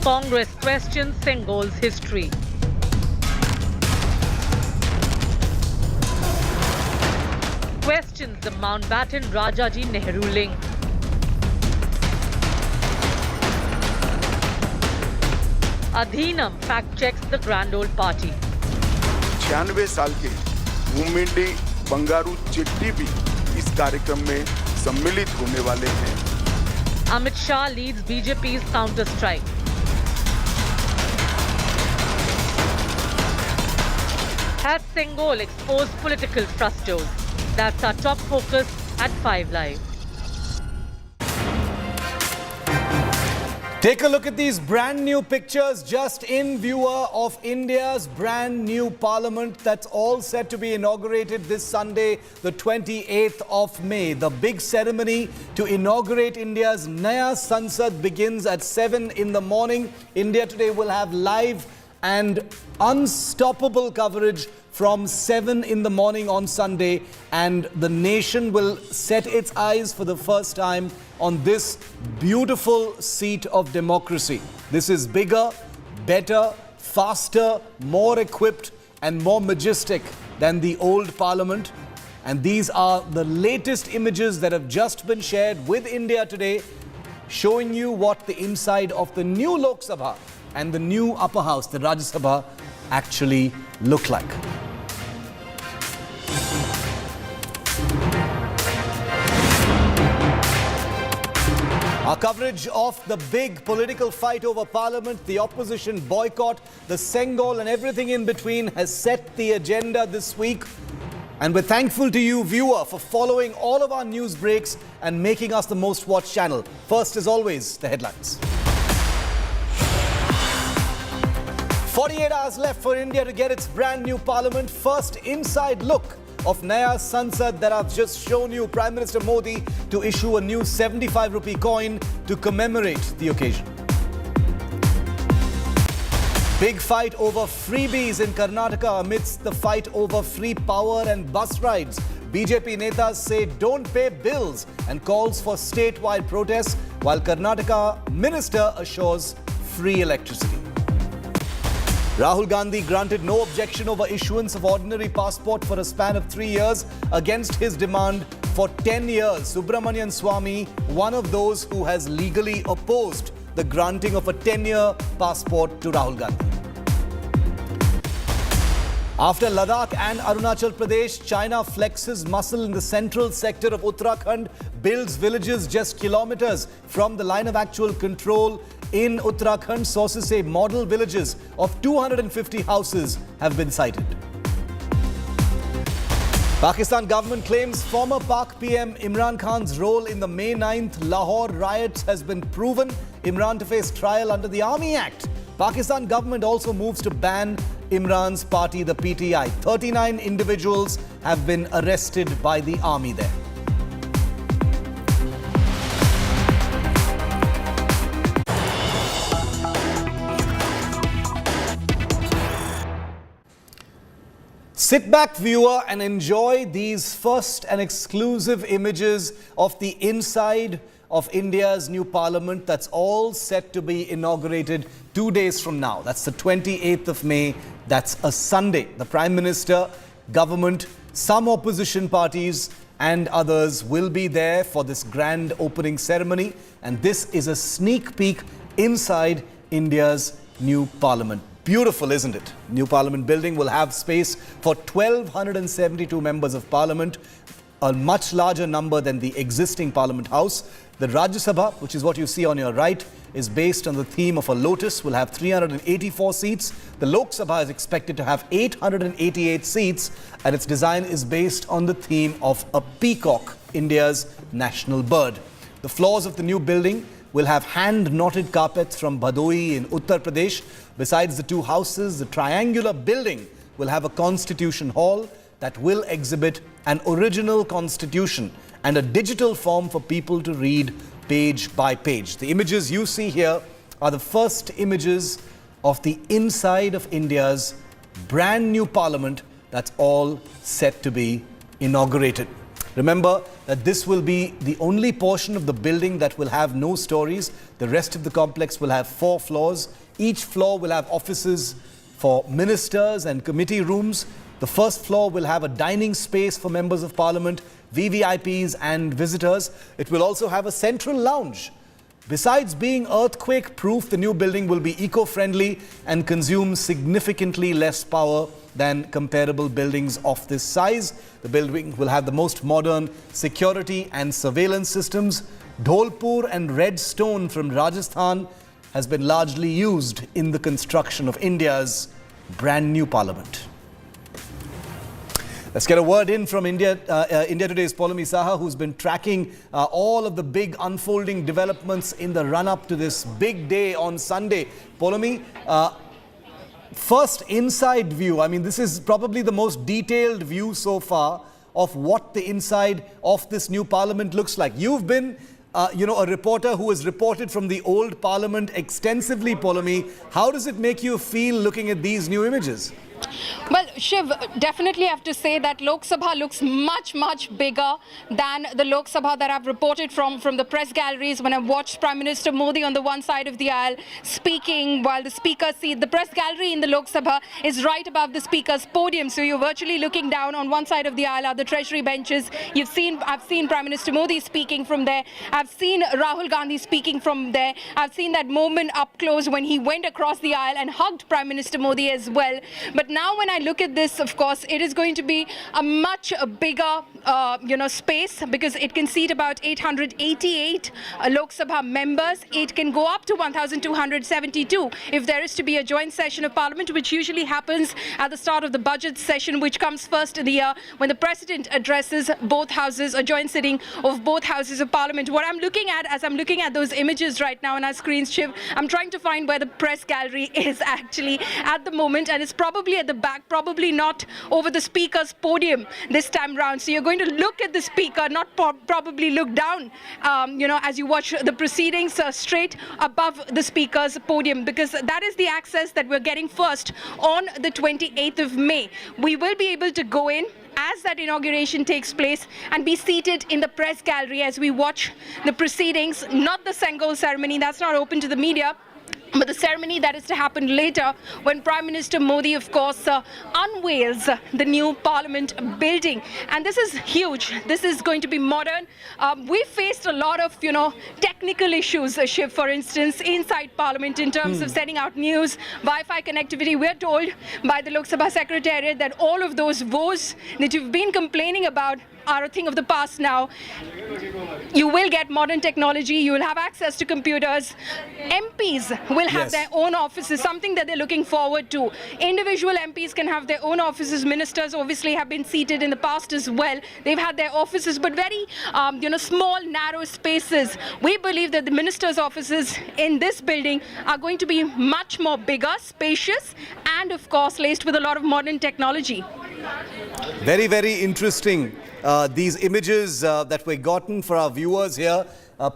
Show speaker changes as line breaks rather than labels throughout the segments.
Congress questions Sengol's history. Questions the Mountbatten Rajaji Nehru link. Adhinam fact-checks the grand old party.
96 साल के मुमिंडी बंगारू चिट्टी भी इस कार्यक्रम में सम्मिलित होने वाले हैं।
Amit Shah leads BJP's counter-strike. Has Sengol exposed political frustos? That's our top focus at 5 Live.
Take a look at these brand new pictures just in viewer of India's brand new parliament that's all set to be inaugurated this Sunday, the 28th of May. The big ceremony to inaugurate India's Naya Sansad begins at 7 in the morning. India Today will have live and unstoppable coverage from 7 in the morning on Sunday, and the nation will set its eyes for the first time on this beautiful seat of democracy. This is bigger, better, faster, more equipped and more majestic than the old parliament. And these are the latest images that have just been shared with India Today, showing you what the inside of the new Lok Sabha and the new upper house, the Rajya Sabha, actually look like. Our coverage of the big political fight over parliament, the opposition boycott, the Sengol and everything in between has set the agenda this week. And we're thankful to you, viewer, for following all of our news breaks and making us the most watched channel. First, as always, the headlines. 48 hours left for India to get its brand new parliament. First inside look of Naya Sansad that I've just shown you. Prime Minister Modi to issue a new 75 rupee coin to commemorate the occasion. Big fight over freebies in Karnataka amidst the fight over free power and bus rides. BJP netas say don't pay bills and calls for statewide protests, while Karnataka minister assures free electricity. Rahul Gandhi granted no objection over issuance of ordinary passport for a span of 3 years against his demand for 10 years. Subramanian Swamy, one of those who has legally opposed the granting of a 10-year passport to Rahul Gandhi. After Ladakh and Arunachal Pradesh, China flexes muscle in the central sector of Uttarakhand, builds villages just kilometers from the line of actual control. In Uttarakhand, sources say model villages of 250 houses have been sited. Pakistan government claims former Pak PM Imran Khan's role in the May 9th Lahore riots has been proven. Imran to face trial under the Army Act. Pakistan government also moves to ban Imran's party, the PTI. 39 individuals have been arrested by the army there. Sit back, viewer, and enjoy these first and exclusive images of the inside of India's new parliament that's all set to be inaugurated 2 days from now. That's the 28th of May. That's a Sunday. The Prime Minister, government, some opposition parties and others will be there for this grand opening ceremony. And this is a sneak peek inside India's new parliament. Beautiful, isn't it? New Parliament building will have space for 1,272 members of Parliament, a much larger number than the existing Parliament House. The Rajya Sabha, which is what you see on your right, is based on the theme of a lotus, will have 384 seats. The Lok Sabha is expected to have 888 seats, and its design is based on the theme of a peacock, India's national bird. The floors of the new building will have hand-knotted carpets from Bhadoi in Uttar Pradesh. Besides the two houses, the triangular building will have a constitution hall that will exhibit an original constitution and a digital form for people to read page by page. The images you see here are the first images of the inside of India's brand new parliament that's all set to be inaugurated. Remember, that this will be the only portion of the building that will have no stories. The rest of the complex will have 4 floors. Each floor will have offices for ministers and committee rooms. The first floor will have a dining space for members of parliament, VVIPs and visitors. It will also have a central lounge. Besides being earthquake-proof, the new building will be eco-friendly and consume significantly less power than comparable buildings of this size. The building will have the most modern security and surveillance systems. Dholpur and red stone from Rajasthan has been largely used in the construction of India's brand new parliament. Let's get a word in from India Today's Poulomi Saha, who's been tracking all of the big unfolding developments in the run-up to this big day on Sunday. Poulomi, first inside view. I mean, this is probably the most detailed view so far of what the inside of this new parliament looks like. You've been a reporter who has reported from the old parliament extensively, Poulomi. How does it make you feel looking at these new images?
Well, Shiv, definitely have to say that Lok Sabha looks much, much bigger than the Lok Sabha that I've reported from the press galleries when I watched Prime Minister Modi on the one side of the aisle speaking while the speaker's seat. The press gallery in the Lok Sabha is right above the speaker's podium. So you're virtually looking down. On one side of the aisle are the treasury benches. I've seen Prime Minister Modi speaking from there. I've seen Rahul Gandhi speaking from there. I've seen that moment up close when he went across the aisle and hugged Prime Minister Modi as well. But now when I look at this, of course, it is going to be a much bigger, space, because it can seat about 888 Lok Sabha members. It can go up to 1,272 if there is to be a joint session of Parliament, which usually happens at the start of the budget session, which comes first in the year when the President addresses both houses, a joint sitting of both houses of Parliament. What I'm looking at as I'm looking at those images right now on our screens, Shiv, I'm trying to find where the press gallery is actually at the moment, and it's probably at the back, probably not over the speaker's podium this time round. So you're going to look at the speaker, not probably look down, as you watch the proceedings straight above the speaker's podium, because that is the access that we're getting first on the 28th of May. We will be able to go in as that inauguration takes place and be seated in the press gallery as we watch the proceedings, not the Sengol ceremony, that's not open to the media, but the ceremony that is to happen later when Prime Minister Modi, of course, unveils the new Parliament building. And this is huge. This is going to be modern. We faced a lot of, technical issues, Shiv, for instance, inside Parliament in terms of sending out news, Wi-Fi connectivity. We're told by the Lok Sabha Secretariat that all of those woes that you've been complaining about are a thing of the past now. You will get modern technology. You will have access to computers. MPs will have their own offices, something that they're looking forward to. Individual MPs can have their own offices. Ministers obviously have been seated in the past as well. They've had their offices, but very, small, narrow spaces. We believe that the ministers' offices in this building are going to be much more bigger, spacious, and of course, laced with a lot of modern technology.
Very, very interesting. These images that were gotten for our viewers here,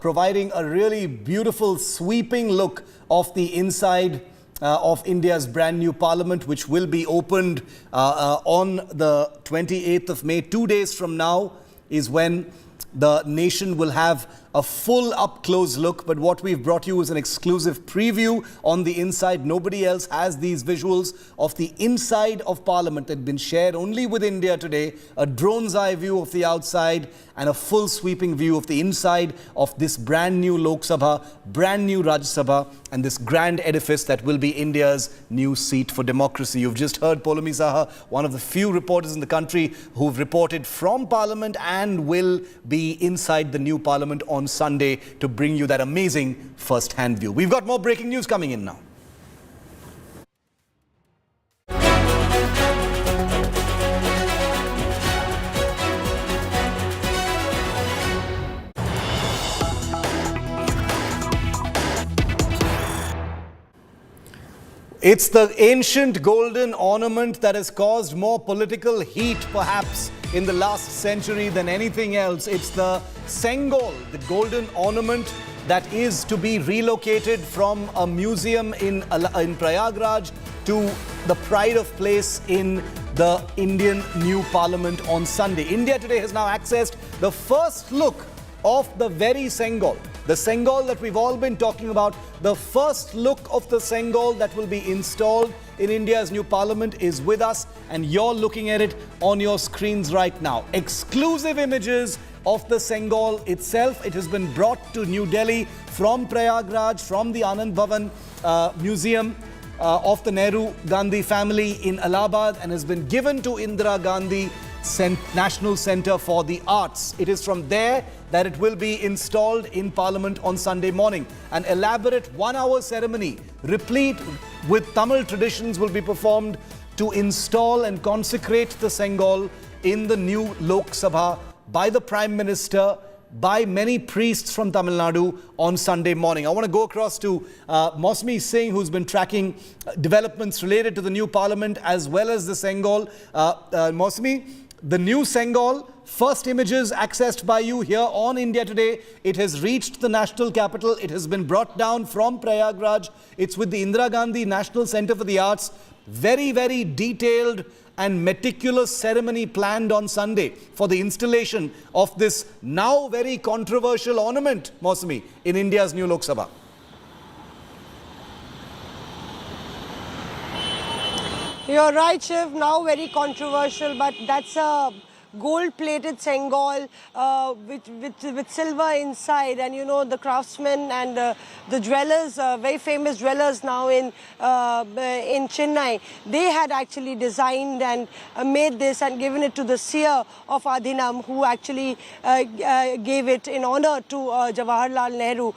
providing a really beautiful sweeping look of the inside of India's brand new parliament, which will be opened on the 28th of May. 2 days from now is when the nation will have a full up-close look, but what we've brought you is an exclusive preview on the inside. Nobody else has these visuals of the inside of Parliament that have been shared only with India Today. A drone's eye view of the outside and a full sweeping view of the inside of this brand new Lok Sabha, brand new Rajya Sabha, and this grand edifice that will be India's new seat for democracy. You've just heard Poulomi Saha, one of the few reporters in the country who've reported from Parliament and will be inside the new Parliament on Sunday to bring you that amazing first-hand view. We've got more breaking news coming in now. It's the ancient golden ornament that has caused more political heat, perhaps, in the last century than anything else. It's the Sengol, the golden ornament that is to be relocated from a museum in Prayagraj to the pride of place in the Indian new parliament on Sunday. India today has now accessed the first look of the very Sengol. The Sengol that we've all been talking about, the first look of the Sengol that will be installed in India's new parliament is with us, and you're looking at it on your screens right now. Exclusive images of the Sengol itself. It has been brought to New Delhi from Prayagraj, from the Anand Bhavan Museum of the Nehru Gandhi family in Allahabad, and has been given to Indira Gandhi National Centre for the Arts. It is from there that it will be installed in Parliament on Sunday morning. An elaborate one-hour ceremony, replete with Tamil traditions, will be performed to install and consecrate the Sengol in the new Lok Sabha by the Prime Minister, by many priests from Tamil Nadu on Sunday morning. I want to go across to Mosmi Singh, who's been tracking developments related to the new Parliament as well as the Sengol. Mosmi, the new Sengol, first images accessed by you here on India Today. It has reached the national capital. It has been brought down from Prayagraj. It's with the Indira Gandhi National Centre for the Arts. Very, very detailed and meticulous ceremony planned on Sunday for the installation of this now very controversial ornament, Mosmi, in India's new Lok Sabha.
You're right, Shiv, now very controversial, but that's a gold-plated Sengol with silver inside, and you know the craftsmen and the dwellers, very famous dwellers now in Chennai, they had actually designed and made this and given it to the seer of Adhinam, who actually gave it in honor to Jawaharlal Nehru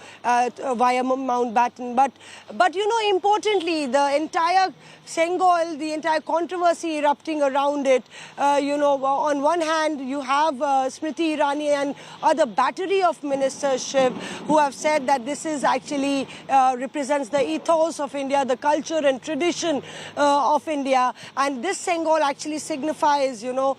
via Mountbatten. But you know, importantly, the entire Sengol, the entire controversy erupting around it, you know, on one hand, you have Smriti Irani and other battery of ministers, Shiv, who have said that this is actually represents the ethos of India, the culture and tradition of India. And this Sengol actually signifies, you know,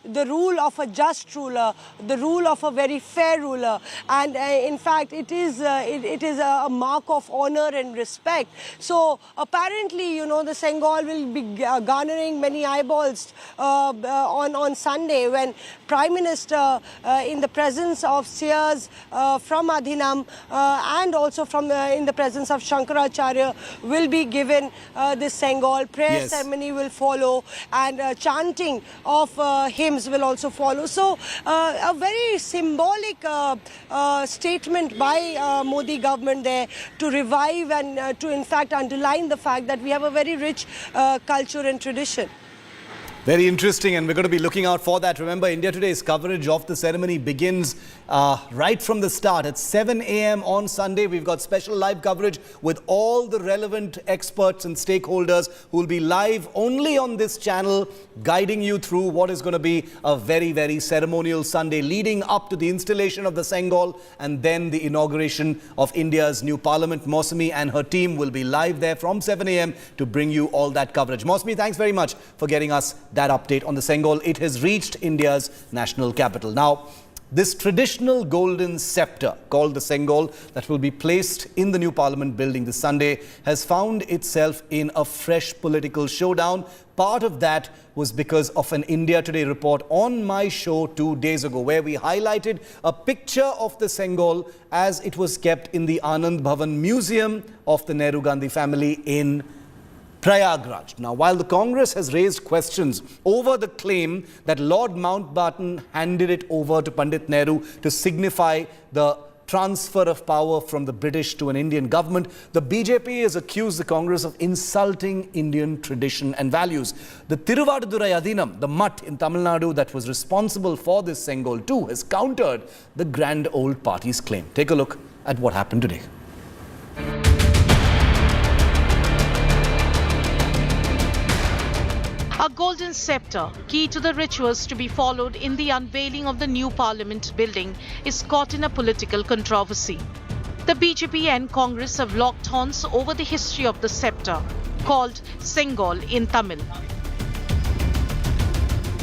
the rule of a just ruler, the rule of a very fair ruler. And in fact, it is a mark of honor and respect. So apparently, you know, the Sengol will be garnering many eyeballs on Sunday, when Prime Minister, in the presence of seers from Adhinam and also in the presence of Shankaracharya, will be given this Sengol. Prayer ceremony will follow, and chanting of hymns will also follow. So a very symbolic statement by Modi government there to revive and to in fact underline the fact that we have a very rich culture and tradition.
Very interesting, and we're going to be looking out for that. Remember, India Today's coverage of the ceremony begins right from the start. At 7 a.m. on Sunday, we've got special live coverage with all the relevant experts and stakeholders who will be live only on this channel, guiding you through what is going to be a very, very ceremonial Sunday leading up to the installation of the Sengol and then the inauguration of India's new parliament. Mosmi and her team will be live there from 7 a.m. to bring you all that coverage. Mosmi, thanks very much for getting us that update on the Sengol. It has reached India's national capital. Now, this traditional golden scepter called the Sengol that will be placed in the new Parliament building this Sunday has found itself in a fresh political showdown. Part of that was because of an India Today report on my show 2 days ago, where we highlighted a picture of the Sengol as it was kept in the Anand Bhavan Museum of the Nehru Gandhi family in Prayagraj. Now, while the Congress has raised questions over the claim that Lord Mountbatten handed it over to Pandit Nehru to signify the transfer of power from the British to an Indian government, the BJP has accused the Congress of insulting Indian tradition and values. The Thiruvadurai Adhinam, the mutt in Tamil Nadu that was responsible for this Sengol too, has countered the grand old party's claim. Take a look at what happened today.
A golden scepter, key to the rituals to be followed in the unveiling of the new parliament building, is caught in a political controversy. The BJP and Congress have locked horns over the history of the scepter, called Sengol in Tamil.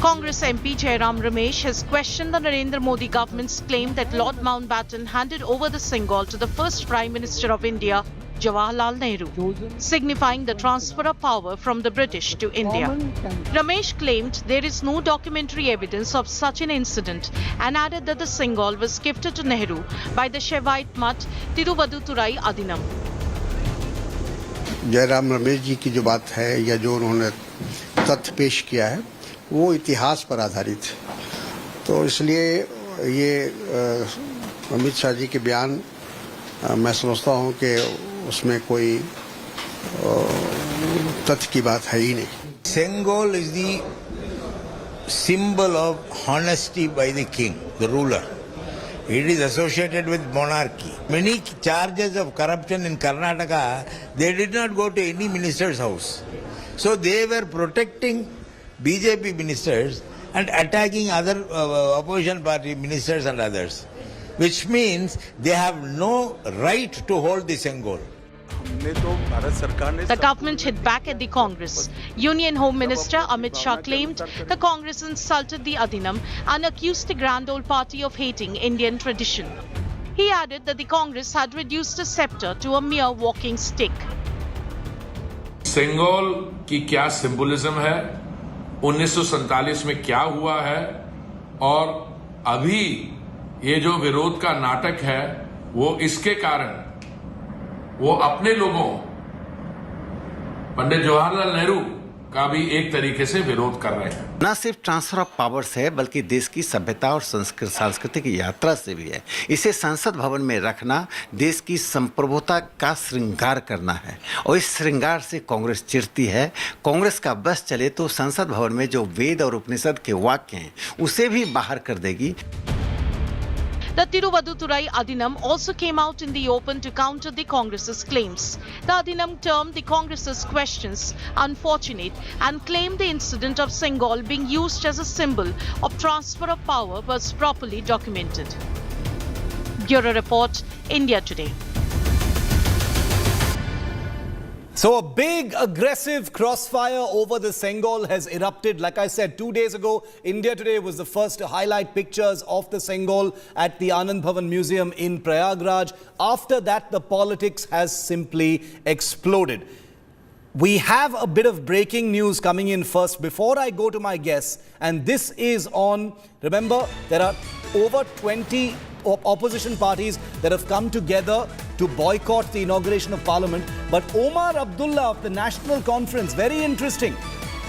Congress MP Jairam Ramesh has questioned the Narendra Modi government's claim that Lord Mountbatten handed over the Sengol to the first Prime Minister of India Jawaharlal Nehru, signifying the transfer of power from the British to India. Ramesh claimed there is no documentary evidence of such an incident and added that the Sengol was gifted to Nehru by the Shaivite mutt Tiruvaduturai Adinam.
Jairam Ramesh ji की जो बात है या जो उन्होंने तथ्य पेश किया है वो इतिहास पर आधारित है, तो इसलिए ये अमित शाह जी के बयान मैं समझता हूँ कि उसमें कोई तथ्य की बात है ही नहीं.
Sengol is the symbol of honesty by the king, the ruler. It is associated with monarchy. Many charges of corruption in Karnataka, they did not go to any minister's house. So they were protecting BJP ministers and attacking other opposition party ministers and others, which means they have no right to hold the Sengol.
The government hit back at the Congress. Union Home Minister Amit Shah claimed the Congress insulted the Adinam and accused the Grand Old Party of hating Indian tradition. He added that the Congress had reduced the scepter to a mere walking stick.
Sengol की क्या symbolism है, 1947 में क्या हुआ है और अभी ये जो विरोध का नाटक है वो इसके कारण वो अपने लोगों पंडित जवाहरलाल नेहरू का भी एक तरीके से विरोध कर रहे हैं.
न सिर्फ ट्रांसफर ऑफ पावर्स है बल्कि देश की सभ्यता और सांस्कृतिक यात्रा से भी है. इसे संसद भवन में रखना देश की संप्रभुता का श्रृंगार करना है और इस श्रृंगार से कांग्रेस चिढ़ती है. कांग्रेस का बस चले तो संसद भवन में जो वेद और उपनिषद के वाक्य हैं उसे भी बाहर कर देगी.
The Tiruvaduturai Adinam also came out in the open to counter the Congress's claims. The Adinam termed the Congress's questions unfortunate and claimed the incident of Sengol being used as a symbol of transfer of power was properly documented. Bureau Report, India Today.
So a big aggressive crossfire over the Sengol has erupted. Like I said, 2 days ago, India Today was the first to highlight pictures of the Sengol at the Anand Bhavan Museum in Prayagraj. After that, the politics has simply exploded. We have a bit of breaking news coming in first before I go to my guests. And this is on, remember, there are over 20 opposition parties that have come together to boycott the inauguration of Parliament. But Omar Abdullah of the National Conference, very interesting.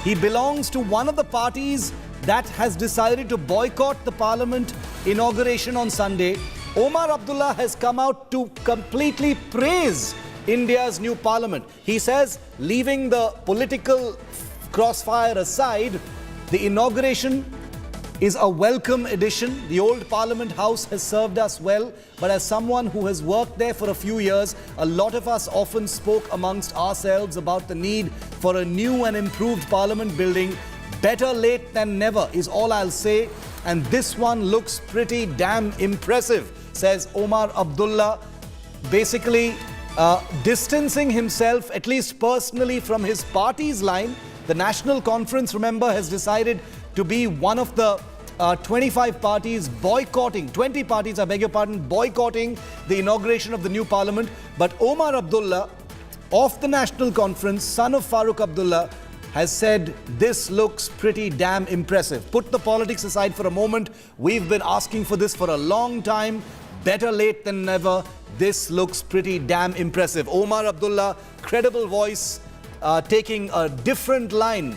He belongs to one of the parties that has decided to boycott the Parliament inauguration on Sunday. Omar Abdullah has come out to completely praise India's new Parliament. He says, leaving the political crossfire aside, the inauguration is a welcome addition. The old Parliament House has served us well, but as someone who has worked there for a few years, a lot of us often spoke amongst ourselves about the need for a new and improved Parliament building. Better late than never is all I'll say, and this one looks pretty damn impressive, says Omar Abdullah, basically distancing himself, at least personally, from his party's line. The National Conference, remember, has decided to be one of the 25 parties boycotting, 20 parties, I beg your pardon, boycotting the inauguration of the new Parliament. But Omar Abdullah of the National Conference, son of Farooq Abdullah, has said this looks pretty damn impressive. Put the politics aside for a moment. We've been asking for this for a long time. Better late than never. This looks pretty damn impressive. Omar Abdullah, credible voice, taking a different line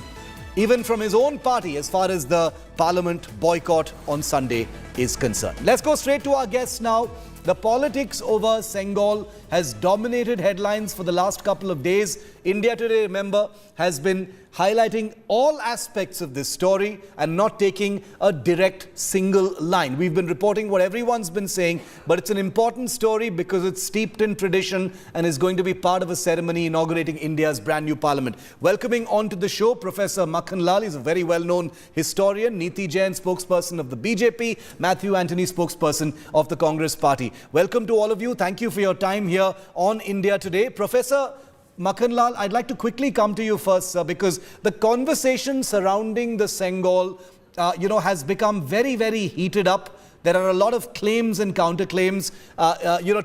even from his own party as far as the Parliament boycott on Sunday is concerned. Let's go straight to our guests now. The politics over Sengol has dominated headlines for the last couple of days. India Today, remember, has been highlighting all aspects of this story and not taking a direct single line. We've been reporting what everyone's been saying, but it's an important story because it's steeped in tradition and is going to be part of a ceremony inaugurating India's brand new parliament. Welcoming onto the show, Professor Makhan Lal. He's a very well-known historian, Neeti Jain, spokesperson of the BJP, Matthew Antony, spokesperson of the Congress party. Welcome to all of you. Thank you for your time here on India Today. Professor Makhan Lal, I'd like to quickly come to you first, sir, because the conversation surrounding the Sengol, has become very, very heated up. There are a lot of claims and counterclaims.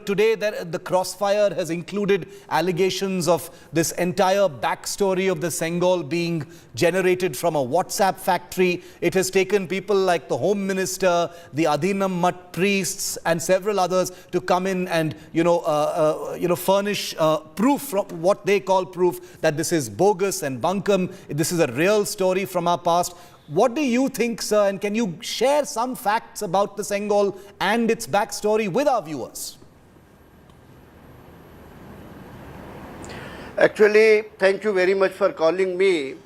Today the crossfire has included allegations of this entire backstory of the Sengol being generated from a WhatsApp factory. It has taken people like the Home Minister, the Adhinam Mutt priests and several others to come in and furnish proof, from what they call proof, that this is bogus and bunkum. This is a real story from our past. What do you think, sir? And can you share some facts about the Sengol and its backstory with our viewers?
Actually, thank you very much for calling me.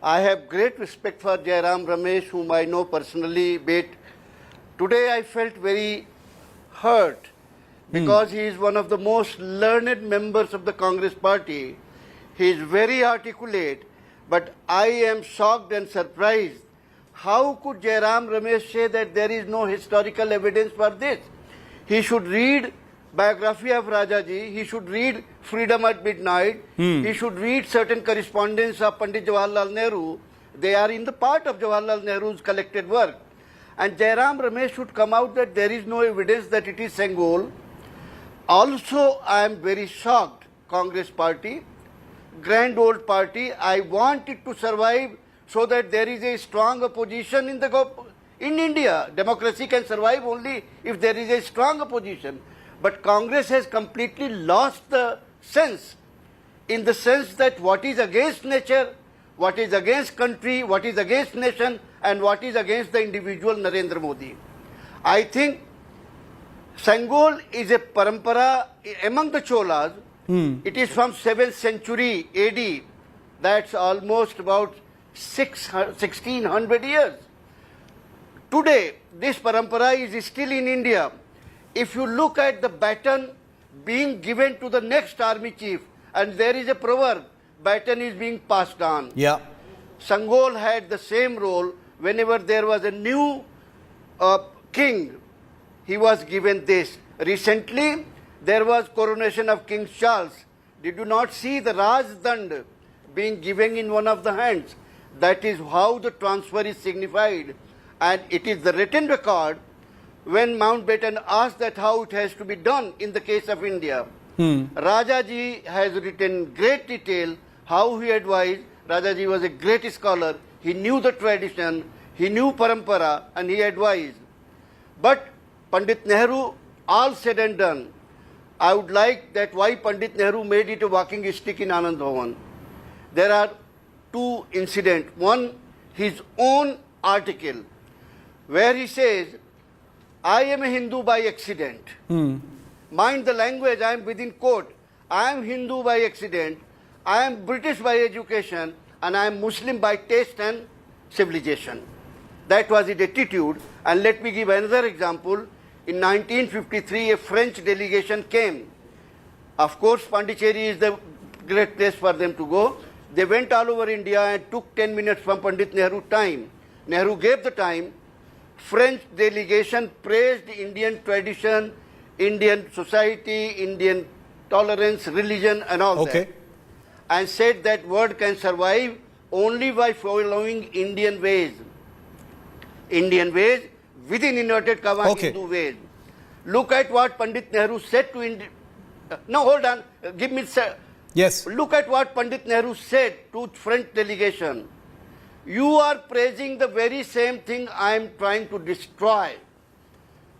I have great respect for Jairam Ramesh, whom I know personally, but today I felt very hurt because he is one of the most learned members of the Congress party. He is very articulate. But I am shocked and surprised. How could Jairam Ramesh say that there is no historical evidence for this? He should read biography of Rajaji. He should read Freedom at Midnight. He should read certain correspondence of Pandit Jawaharlal Nehru. They are in the part of Jawaharlal Nehru's collected work. And Jairam Ramesh should come out that there is no evidence that it is Sengol. Also, I am very shocked, Congress party, grand old party. I want it to survive so that there is a strong opposition in India. Democracy can survive only if there is a strong opposition. But Congress has completely lost the sense, in the sense that what is against nature, what is against country, what is against nation, and what is against the individual Narendra Modi. I think Sengol is a parampara among the Cholas. It is from 7th century AD. That's almost about 1600 years. Today, this parampara is still in India. If you look at the baton being given to the next army chief, and there is a proverb, baton is being passed on.
Yeah.
Sengol had the same role. Whenever there was a new king, he was given this. Recently, there was coronation of King Charles. Did you not see the Rajdand being given in one of the hands? That is how the transfer is signified. And it is the written record when Mountbatten asked that how it has to be done in the case of India. Rajaji has written great detail how he advised. Rajaji was a great scholar. He knew the tradition, he knew parampara, and he advised. But Pandit Nehru, all said and done, I would like that why Pandit Nehru made it a walking stick in Anand Bhavan. There are two incidents. One, his own article, where he says, I am a Hindu by accident. Mind the language, I am within quote. I am Hindu by accident, I am British by education, and I am Muslim by taste and civilization. That was his attitude. And let me give another example. In 1953, a French delegation came. Of course, Pondicherry is the great place for them to go. They went all over India and took 10 minutes from Pandit Nehru time. Nehru gave the time. French delegation praised Indian tradition, Indian society, Indian tolerance, religion and all that. And said that world can survive only by following Indian ways. Indian ways within inverted commas Hindu ways. Look at what Pandit Nehru said to India. No, hold on. Give me.
Yes.
Look at what Pandit Nehru said to French delegation. You are praising the very same thing I am trying to destroy.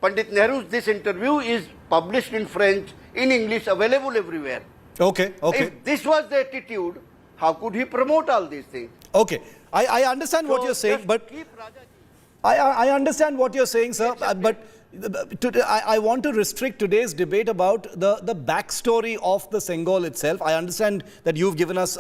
Pandit Nehru's this interview is published in French, in English, available everywhere. If this was the attitude, how could he promote all these things?
I understand what you're saying, but I understand what you're saying, sir, but I want to restrict today's debate about the backstory of the Sengol itself. I understand that you've given us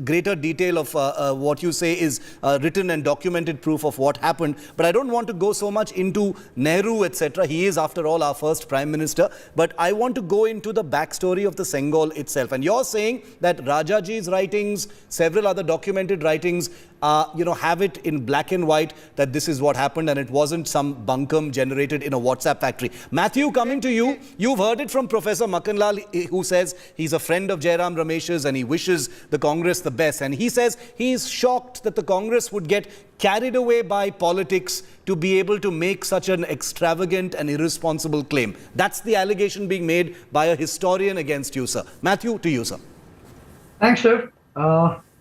greater detail of what you say is written and documented proof of what happened, but I don't want to go so much into Nehru, etc. He is, after all, our first Prime Minister, but I want to go into the backstory of the Sengol itself. And you're saying that Rajaji's writings, several other documented writings, have it in black and white that this is what happened and it wasn't some bunkum generated in a WhatsApp factory. Matthew, coming to you, you've heard it from Professor Makanlal, who says he's a friend of Jairam Ramesh's and he wishes the Congress the best. And he says he's shocked that the Congress would get carried away by politics to be able to make such an extravagant and irresponsible claim. That's the allegation being made by a historian against you, sir. Matthew, to you, sir.
Thanks, Shiv.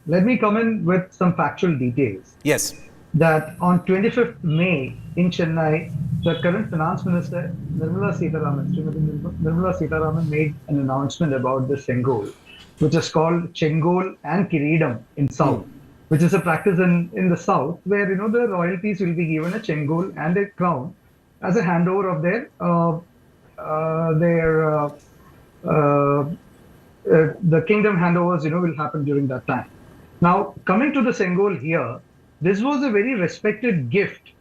Let me come in with some factual details.
Yes.
That on 25th May in Chennai, the current Finance Minister, Nirmala Sitharaman, made an announcement about the Sengol, which is called Sengol and Kireedam in South, which is a practice in the South where, the royalties will be given a Sengol and a crown as a handover of the kingdom handovers, will happen during that time. Now, coming to the Sengol here, this was a very respected gift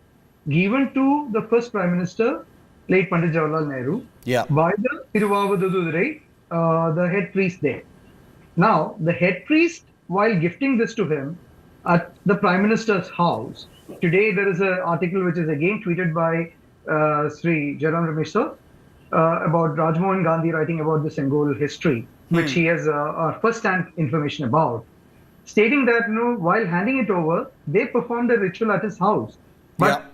given to the first Prime Minister, late Pandit Jawaharlal Nehru, by the Tiruvavadurai, the head priest there. Now, the head priest, while gifting this to him at the Prime Minister's house, today there is an article which is again tweeted by Sri Jairam Ramesh sir, about Rajmohan Gandhi writing about the Sengol history, which he has first-hand information about, stating that while handing it over, they performed a ritual at his house. But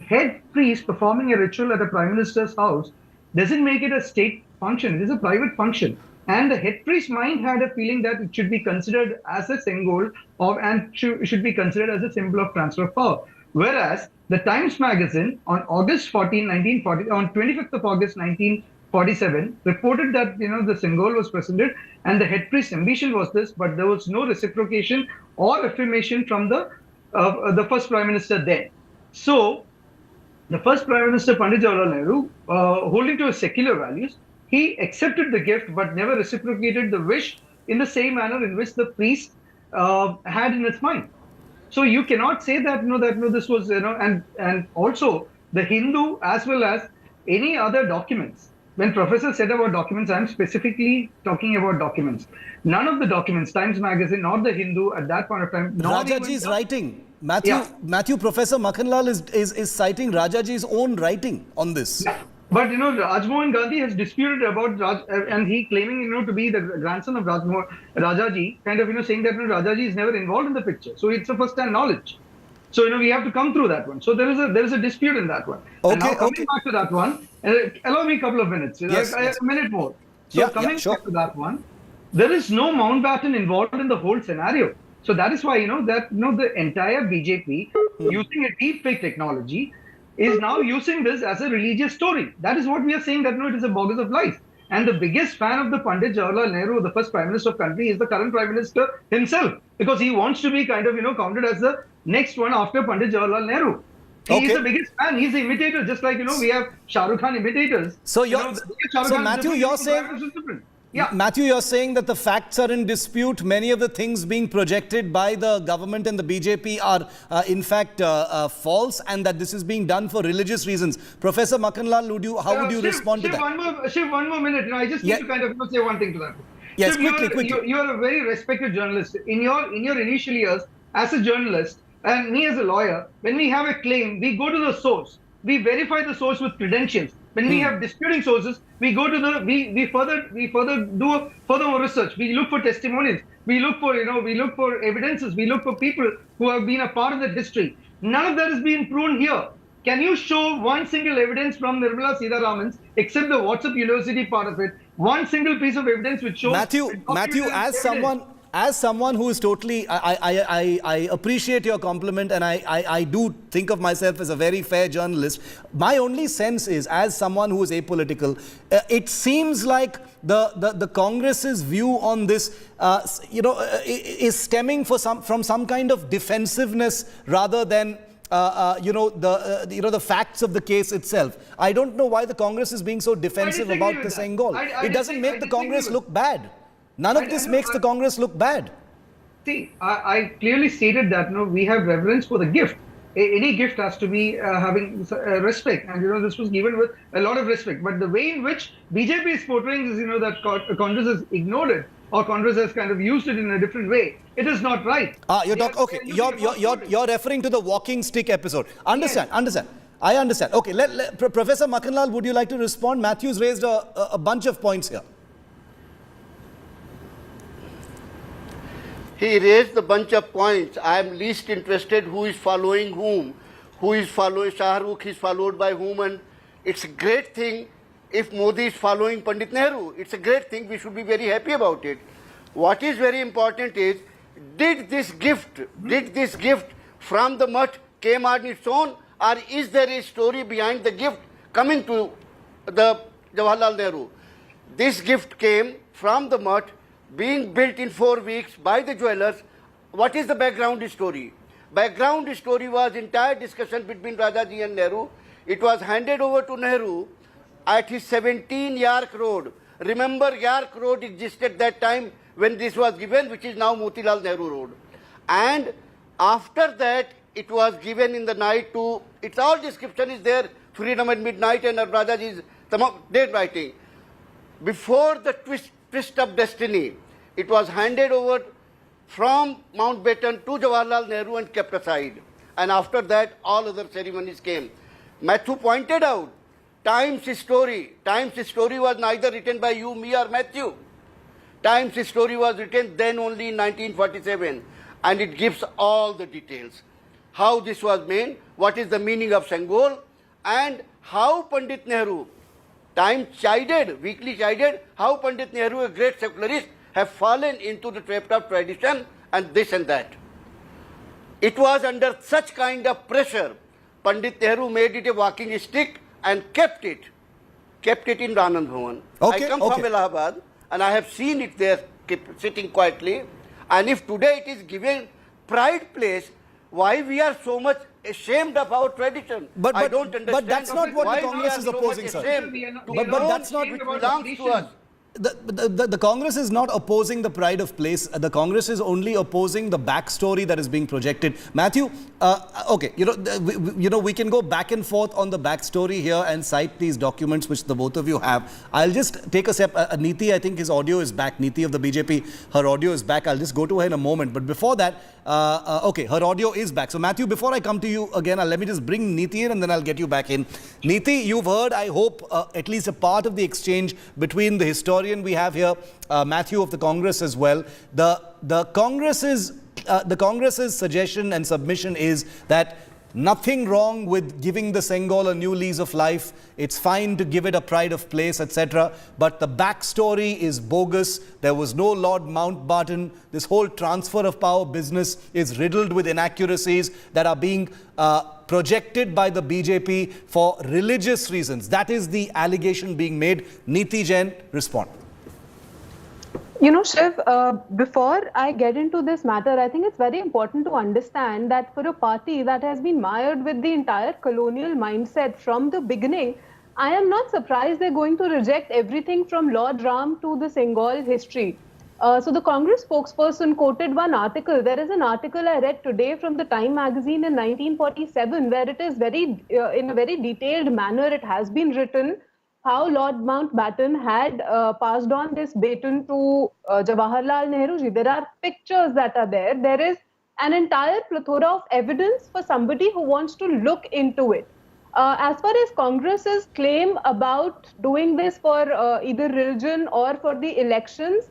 head priest performing a ritual at a Prime Minister's house doesn't make it a state function. It is a private function. And the head priest might had a feeling that it should be considered as a Sengol and should be considered as a symbol of transfer of power. Whereas the Times magazine on August 14, 1940, on 25th of August 1947, reported that the Sengol was presented and the head priest's ambition was this, but there was no reciprocation or affirmation from the first Prime Minister then. So the first Prime Minister, Pandit Jawaharlal Nehru, holding to his secular values, he accepted the gift but never reciprocated the wish in the same manner in which the priest had in its mind. So you cannot say that this was and also the Hindu as well as any other documents. When Professor said about documents, I am specifically talking about documents. None of the documents, Times Magazine, nor the Hindu at that point of time.
Rajaji's writing. Matthew, Professor Makanlal is citing Rajaji's own writing on this.
Yeah. But Rajmohan Gandhi has disputed about and he claiming to be the grandson of Rajaji, kind of saying that Rajaji is never involved in the picture. So it's a first-hand knowledge. So we have to come through that one. So there is a dispute in that one. And now coming back to that one, allow me a couple of minutes.
Yes.
A minute more. So coming back to that one, there is no Mountbatten involved in the whole scenario. So that is why the entire BJP using a deep fake technology is now using this as a religious story. That is what we are saying, that it is a bogus of lies. And the biggest fan of the Pandit Jawaharlal Nehru, the first Prime Minister of the country, is the current Prime Minister himself, because he wants to be kind of counted as the next one after Pandit Jawaharlal Nehru. He is the biggest fan. He's the imitator, just like we have Shah Rukh Khan imitators.
So Matthew, you're saying.
Yeah.
Matthew, you're saying that the facts are in dispute. Many of the things being projected by the government and the BJP are in fact false, and that this is being done for religious reasons. Professor Makanlal, how would you respond to that?
Shiv, one more minute. I just need to kind of say one thing to that.
Yes,
Shiv,
quickly.
You are a very respected journalist. In your initial years as a journalist and me as a lawyer, when we have a claim, we go to the source. We verify the source with credentials. When we have disputing sources, we go to we further do further more research. We look for testimonials. We look for evidences. We look for people who have been a part of the history. None of that is being proven here. Can you show one single evidence from Nirmala Sitharaman's, except the WhatsApp University part of it? One single piece of evidence which shows.
Matthew, as someone who is totally, I appreciate your compliment, and I do think of myself as a very fair journalist. My only sense is, as someone who is apolitical, it seems like the Congress's view on this, is stemming from some kind of defensiveness rather than the facts of the case itself. I don't know why the Congress is being so defensive about the Sengol. It doesn't make the Congress look bad. None of this makes the Congress look bad.
See, I clearly stated that we have reverence for the gift. any gift has to be having respect, and this was given with a lot of respect. But the way in which BJP is portraying is, that Congress has ignored it, or Congress has kind of used it in a different way. It is not right.
Okay. You're referring to the walking stick episode. Understand? I understand. Okay. Professor Makhanlal, would you like to respond? Matthew's raised a bunch of points here.
He raised a bunch of points. I am least interested who is following whom. Who is following Shah Rukh is followed by whom, and it's a great thing if Modi is following Pandit Nehru. It's a great thing. We should be very happy about it. What is very important is, did this gift from the mutt came on its own, or is there a story behind the gift coming to the Jawaharlal Nehru? This gift came from the mutt, being built in 4 weeks by the jewelers. What is the background story? Background story was entire discussion between Rajaji and Nehru. It was handed over to Nehru at his 17 Yark Road. Remember, Yark Road existed that time when this was given, which is now Motilal Nehru Road. And after that, it was given in the night to, it's all description is there, Freedom at Midnight and Rajaji's date writing. Before the twist of destiny, it was handed over from Mountbatten to Jawaharlal Nehru and kept aside. And after that, all other ceremonies came. Matthew pointed out, Times story was neither written by you, me or Matthew. Times story was written then only in 1947, and it gives all the details. How this was made, what is the meaning of Sengol, and how Pandit Nehru, Times chided, weekly chided, how Pandit Nehru, a great secularist, have fallen into the trap of tradition and this and that. It was under such kind of pressure, Pandit Nehru made it a walking stick and kept it in Anand Bhavan. I come from Allahabad and I have seen it there sitting quietly. And if today it is given pride place, why we are so much ashamed of our tradition? I don't understand.
But that's not what the Congress is opposing, sir.
But that's not what belongs to us.
The Congress is not opposing the pride of place. The Congress is only opposing the backstory that is being projected. Matthew, okay, we can go back and forth on the backstory here and cite these documents which the both of you have. I'll just take a step. Neeti, I think his audio is back. Neeti of the BJP, her audio is back. I'll just go to her in a moment. But before that, okay, her audio is back. So Matthew, before I come to you again, let me just bring Neeti in and then I'll get you back in. Neeti, you've heard, I hope, at least a part of the exchange between the historian we have here, Matthew of the Congress as well. The Congress's suggestion and submission is that nothing wrong with giving the Sengol a new lease of life. It's fine to give it a pride of place, etc. But the backstory is bogus. There was no Lord Mountbatten. This whole transfer of power business is riddled with inaccuracies that are being projected by the BJP for religious reasons. That is the allegation being made. Neeti Jain, respond.
Shiv, before I get into this matter, I think it's very important to understand that for a party that has been mired with the entire colonial mindset from the beginning, I am not surprised they're going to reject everything from Lord Ram to the Sengol history. So the Congress spokesperson quoted one article. There is an article I read today from the Time magazine in 1947 where it is in a very detailed manner, it has been written how Lord Mountbatten had passed on this baton to Jawaharlal Nehru ji. There are pictures that are there. There is an entire plethora of evidence for somebody who wants to look into it. As far as Congress's claim about doing this for either religion or for the elections,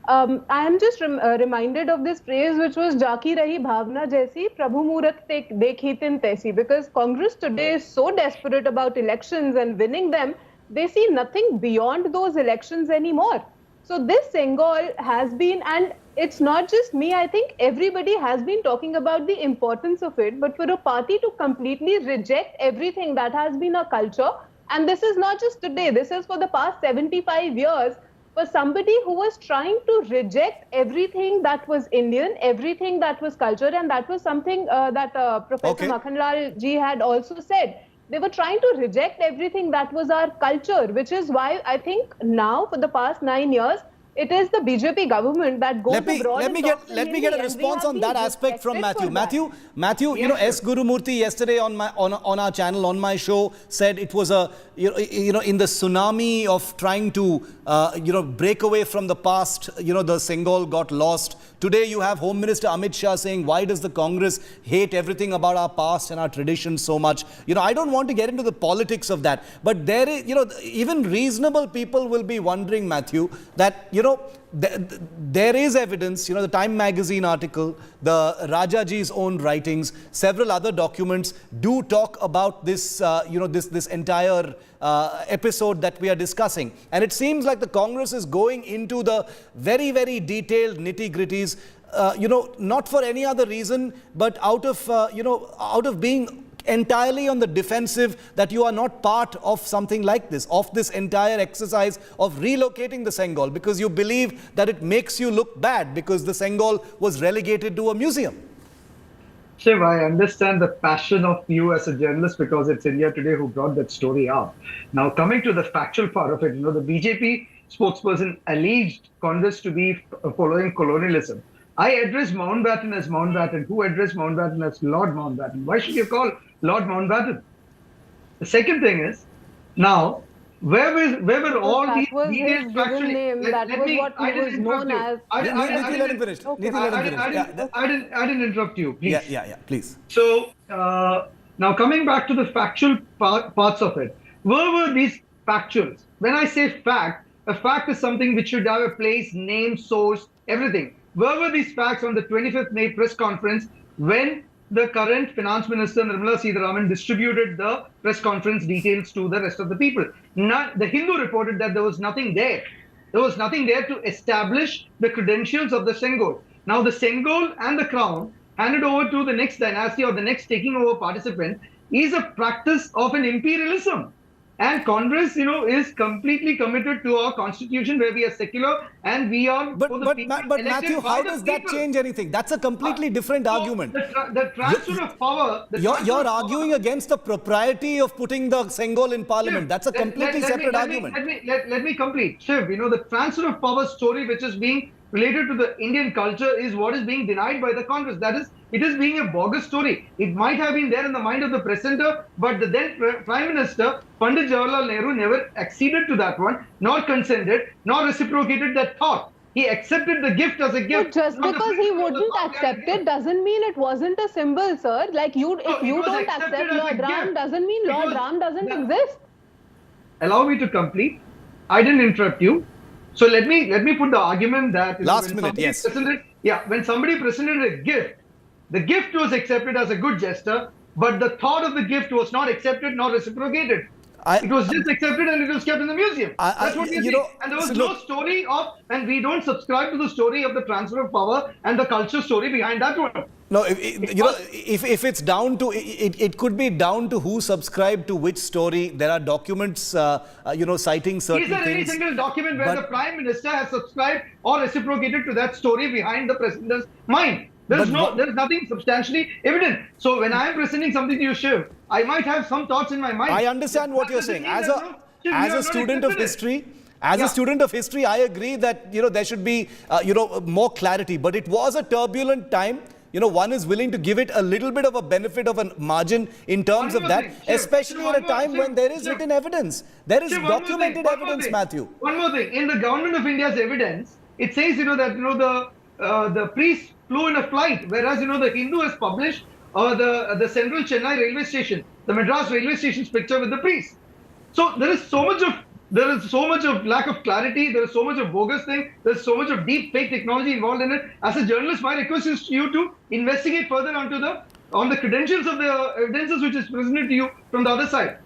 I am just reminded of this phrase which was Jaki Rahi Bhavna Jaisi, Prabhu Murat Dekhi Tin Taisi, because Congress today is so desperate about elections and winning them, they see nothing beyond those elections anymore. So this Sengol has been, and it's not just me, I think everybody has been talking about the importance of it, but for a party to completely reject everything that has been a culture, and this is not just today, this is for the past 75 years, for somebody who was trying to reject everything that was Indian, everything that was culture, and that was something that Professor Makhanlal ji had also said. They were trying to reject everything that was our culture, which is why I think now for the past 9 years, It is the BJP government that goes abroad.
Let me get a response on that aspect from Matthew. Matthew, you know, S. Gurumurthy yesterday on our channel, on my show, said it was a in the tsunami of trying to break away from the past. The Sengol got lost. Today you have Home Minister Amit Shah saying, why does the Congress hate everything about our past and our traditions so much? I don't want to get into the politics of that, but there is, even reasonable people will be wondering, Matthew, that there is evidence, the Time magazine article, the Rajaji's own writings, several other documents do talk about this, this entire episode that we are discussing. And it seems like the Congress is going into the very, very detailed nitty-gritties, not for any other reason, but out of being entirely on the defensive that you are not part of something like this, of this entire exercise of relocating the Sengol, because you believe that it makes you look bad because the Sengol was relegated to a museum.
Shiv, I understand the passion of you as a journalist because it's India Today who brought that story up. Now, coming to the factual part of it, the BJP spokesperson alleged Congress to be following colonialism. I address Mountbatten as Mountbatten. Who addressed Mountbatten as Lord Mountbatten? Why should you call Lord Mountbatten? The second thing is, now, where were all these details actually?
That was what he was known as.
I didn't interrupt you, please.
Yeah, please.
So, now coming back to the factual parts of it, where were these factuals? When I say fact, a fact is something which should have a place, name, source, everything. Where were these facts on the 25th May press conference when the current Finance Minister Nirmala Sitharaman distributed the press conference details to the rest of the people? The Hindu reported that there was nothing there. There was nothing there to establish the credentials of the Sengol. Now the Sengol and the crown handed over to the next dynasty or the next taking over participant is a practice of an imperialism. And Congress, is completely committed to our constitution where we are secular and we are.
But Matthew, how does that change anything? That's a completely different argument.
The transfer of power.
You're arguing against the propriety of putting the Sengol in parliament.
Shiv,
that's a completely separate argument.
Let me complete. Shiv, the transfer of power story which is being related to the Indian culture is what is being denied by the Congress. That is, it is being a bogus story. It might have been there in the mind of the presenter, but the then Prime Minister, Pandit Jawaharlal Nehru, never acceded to that one, nor consented, nor reciprocated that thought. He accepted the gift as a gift.
But just because he wouldn't accept it doesn't mean it wasn't a symbol, sir. Like if you don't accept Lord Ram, doesn't mean Lord Ram doesn't exist.
Allow me to complete. I didn't interrupt you. So let me put the argument that
last minute, yes.
When somebody presented a gift, the gift was accepted as a good gesture, but the thought of the gift was not accepted nor reciprocated. It was just accepted and it was kept in the museum. That's what we think. And there was no story of, and we don't subscribe to the story of the transfer of power and the culture story behind that one.
No, if it's down to, it could be down to who subscribed to which story. There are documents, citing certain things.
Is there any single document where the Prime Minister has subscribed or reciprocated to that story behind the President's mind? There's nothing substantially evident. So when I am presenting something to you, Shiv, I might have some thoughts in my mind.
I understand what you're saying. As a student of history, I agree that there should be more clarity. But it was a turbulent time. One is willing to give it a little bit of a benefit of a margin in terms of that, especially at a time when there is written evidence. There is documented evidence, Matthew.
One more thing. In the Government of India's evidence, it says that the priest flew in a flight, whereas the Hindu has published the Central Chennai railway station, the Madras railway station's picture with the priest. So there is so much of lack of clarity. There is so much of bogus thing. There is so much of deep fake technology involved in it. As a journalist, my request is to you to investigate further on the credentials of the evidences which is presented to you from the other side.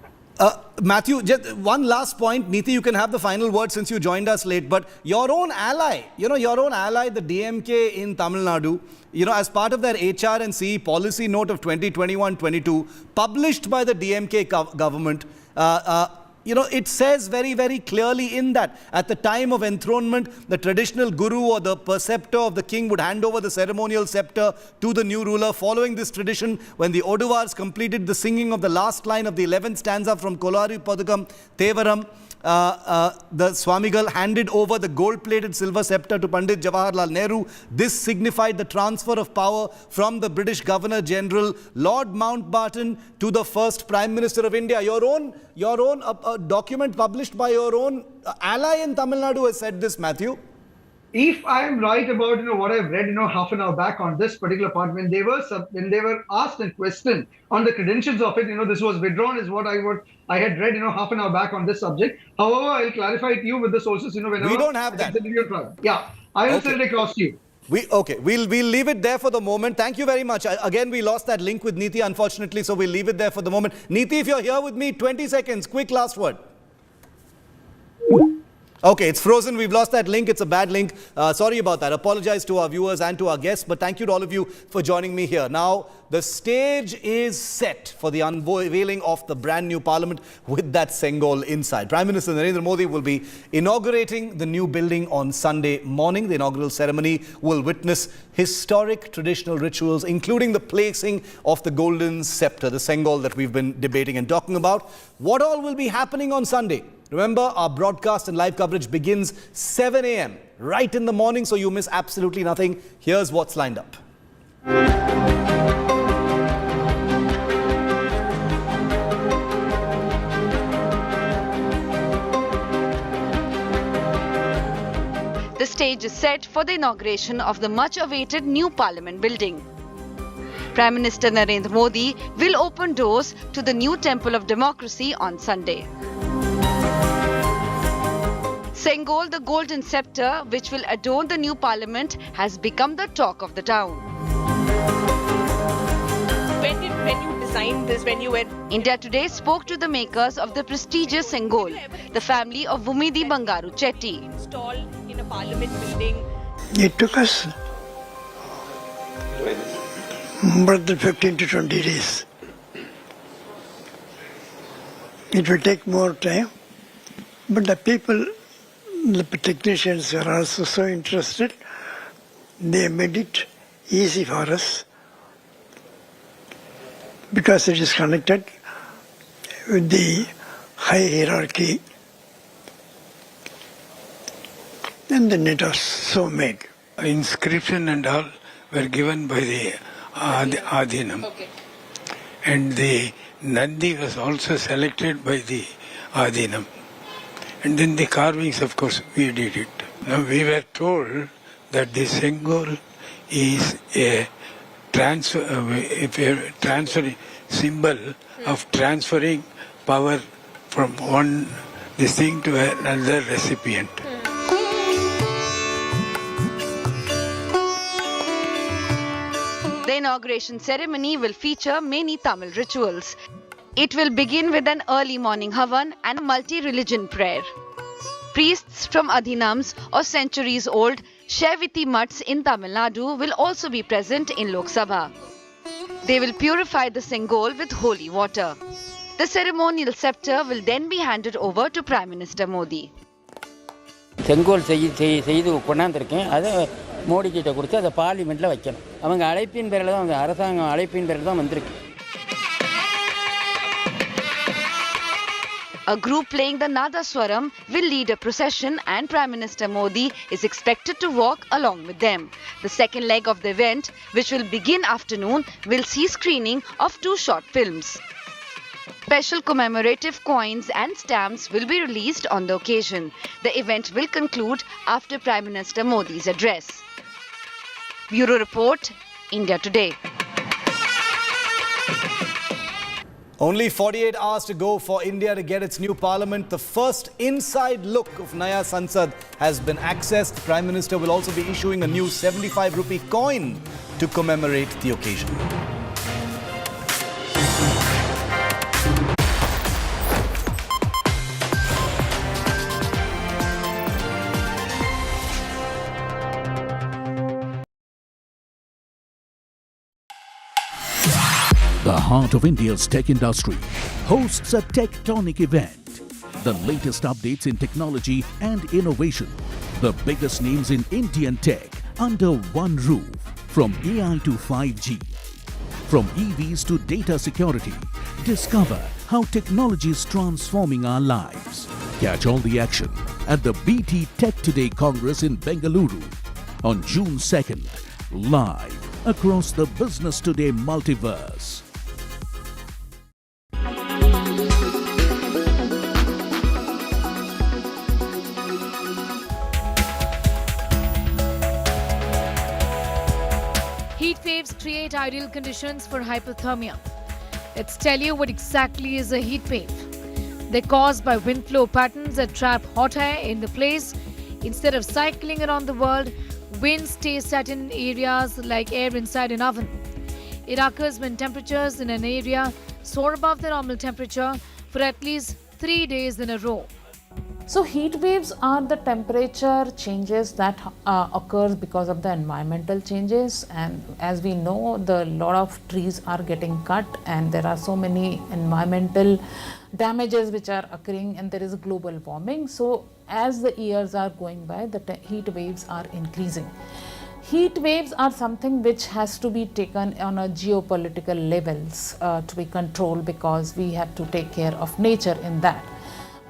Matthew, just one last point. Neeti, you can have the final word since you joined us late. But your own ally, the DMK in Tamil Nadu, as part of their HR and CE policy note of 2021-22, published by the DMK government, it says very, very clearly in that at the time of enthronement, the traditional guru or the preceptor of the king would hand over the ceremonial scepter to the new ruler. Following this tradition, when the Oduvars completed the singing of the last line of the 11th stanza from Kolari Padukam Tevaram, the Swamigal handed over the gold-plated silver scepter to Pandit Jawaharlal Nehru. This signified the transfer of power from the British Governor-General Lord Mountbatten to the first Prime Minister of India. Your own document published by your own ally in Tamil Nadu has said this, Matthew.
If I am right about what I've read half an hour back on this particular part, when they were asked and questioned on the credentials of it, this was withdrawn is what I had read half an hour back on this subject. However, I'll clarify it to you with the sources whenever
we don't have that.
Yeah, I will send it across to you.
We'll leave it there for the moment. Thank you very much. Again, we lost that link with Neeti, unfortunately, so we'll leave it there for the moment. Neeti, if you're here with me, 20 seconds, quick last word. Okay, it's frozen. We've lost that link. It's a bad link. Sorry about that. Apologize to our viewers and to our guests, but thank you to all of you for joining me here. Now, the stage is set for the unveiling of the brand new parliament with that Sengol inside. Prime Minister Narendra Modi will be inaugurating the new building on Sunday morning. The inaugural ceremony will witness historic traditional rituals, including the placing of the golden scepter, the Sengol that we've been debating and talking about. What all will be happening on Sunday? Remember, our broadcast and live coverage begins 7 a.m. right in the morning, so you miss absolutely nothing. Here's what's lined up.
The stage is set for the inauguration of the much-awaited new Parliament building. Prime Minister Narendra Modi will open doors to the new Temple of Democracy on Sunday. Sengol, the golden scepter, which will adorn the new parliament, has become the talk of the town.
When you designed this, when you were...
India Today spoke to the makers of the prestigious Sengol, the family of Vumidi Bangaru Chetty.
Installed in a parliament building.
It took us more than 15 to 20 days. It will take more time, but the people, the technicians were also so interested. They made it easy for us because it is connected with the high hierarchy, and then it was so made.
Inscription and all were given by the Adhinam.
Okay.
And the Nandi was also selected by the Adhinam. And then the carvings, of course, we did it. Now we were told that the Sengol is a transferring symbol of transferring power from one this thing to another recipient.
The inauguration ceremony will feature many Tamil rituals. It will begin with an early morning havan and a multi-religion prayer. Priests from Adhinams or centuries-old Shaiviti mutts in Tamil Nadu will also be present in Lok Sabha. They will purify the Sengol with holy water. The ceremonial scepter will then be handed over to Prime Minister Modi.
செங்கோல் செய்து கொண்டாந்துருக்கேன். அதை மோடி கிட்ட கொடுத்து அதை பார்லிமெண்ட்டில் வைக்கணும். அவங்க அழைப்பின் பேரில் தான் அரசாங்கம் அழைப்பின் பேரில் தான் வந்திருக்கு.
A group playing the Nadaswaram will lead a procession and Prime Minister Modi is expected to walk along with them. The second leg of the event, which will begin afternoon, will see screening of 2 short films. Special commemorative coins and stamps will be released on the occasion. The event will conclude after Prime Minister Modi's address. Bureau Report, India Today.
Only 48 hours to go for India to get its new parliament. The first inside look of Naya Sansad has been accessed. Prime Minister will also be issuing a new 75 rupee coin to commemorate the occasion.
The heart of India's tech industry hosts a tectonic event. The latest updates in technology and innovation. The biggest names in Indian tech under one roof. From AI to 5G. From EVs to data security. Discover how technology is transforming our lives. Catch all the action at the BT Tech Today Congress in Bengaluru on June 2nd, live across the Business Today multiverse.
Heat waves create ideal conditions for hypothermia. Let's tell you what exactly is a heat wave. They're caused by wind flow patterns that trap hot air in the place. Instead of cycling around the world, wind stays set in areas like air inside an oven. It occurs when temperatures in an area soar above the normal temperature for at least 3 days in a row.
So heat waves are the temperature changes that occurs because of the environmental changes, and as we know, the lot of trees are getting cut and there are so many environmental damages which are occurring, and there is global warming. So as the years are going by, the heat waves are increasing. Heat waves are something which has to be taken on a geopolitical levels to be controlled, because we have to take care of nature in that.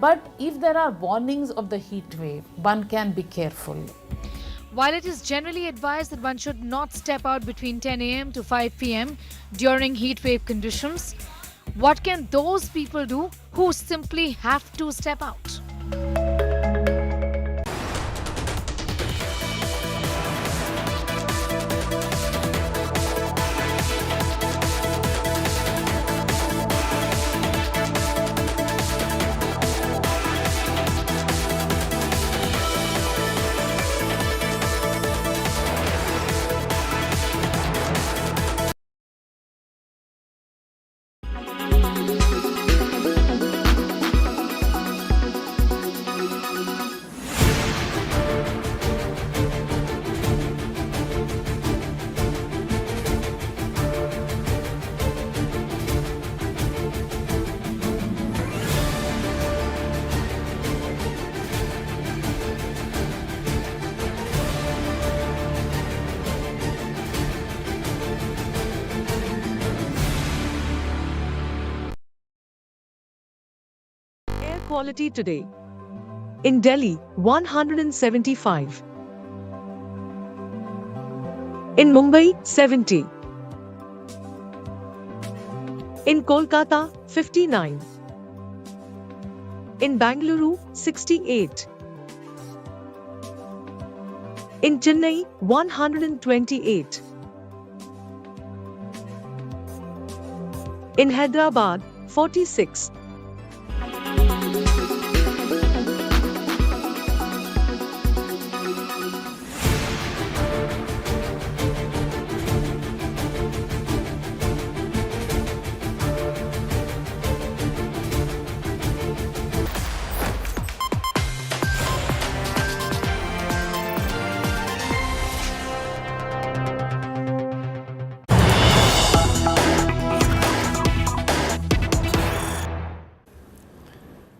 But if there are warnings of the heat wave, one can be careful.
While it is generally advised that one should not step out between 10 a.m. to 5 p.m. during heat wave conditions, what can those people do who simply have to step out?
Quality today. In Delhi, 175. In Mumbai, 70. In Kolkata, 59. In Bangalore, 68. In Chennai, 128. In Hyderabad, 46.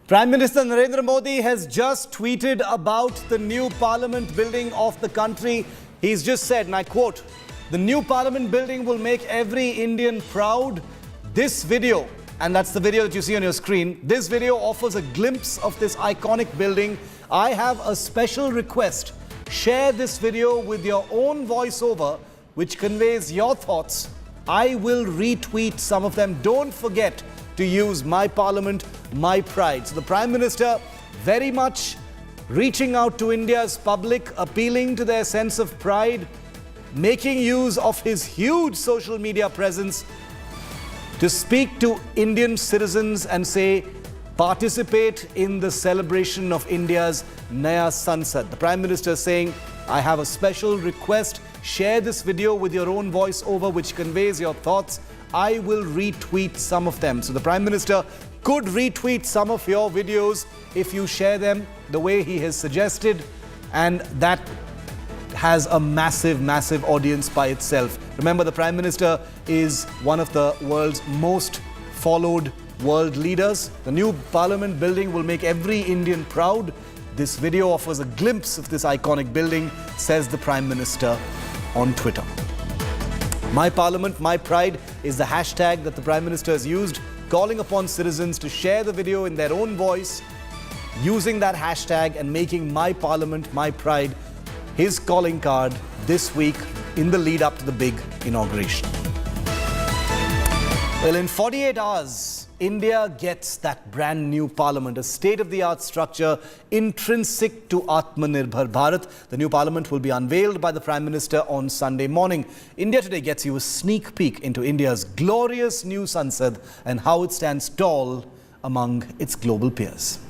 Prime Minister Narendra Modi has just tweeted about the new parliament building of the country. He's just said, and I quote, "The new parliament building will make every Indian proud. This video," and that's the video that you see on your screen, "this video offers a glimpse of this iconic building. I have a special request. Share this video with your own voiceover, which conveys your thoughts. I will retweet some of them. Don't forget to use My Parliament, My Pride." So the Prime Minister very much reaching out to India's public, appealing to their sense of pride, making use of his huge social media presence to speak to Indian citizens and say, participate in the celebration of India's Naya Sansad. The Prime Minister saying, "I have a special request. Share this video with your own voiceover, which conveys your thoughts. I will retweet some of them." So the Prime Minister could retweet some of your videos if you share them the way he has suggested, and that has a massive, massive audience by itself. Remember, the Prime Minister is one of the world's most followed world leaders. The new parliament building will make every Indian proud. This video offers a glimpse of this iconic building, says the Prime Minister on Twitter. My Parliament, My Pride is the hashtag that the Prime Minister has used, calling upon citizens to share the video in their own voice using that hashtag and making My Parliament, My Pride his calling card this week in the lead up to the big inauguration. Well, in 48 hours, India gets that brand new parliament, a state-of-the-art structure intrinsic to Atmanirbhar Bharat. The new parliament will be unveiled by the Prime Minister on Sunday morning. India Today gets you a sneak peek into India's glorious new Sansad and how it stands tall among its global peers.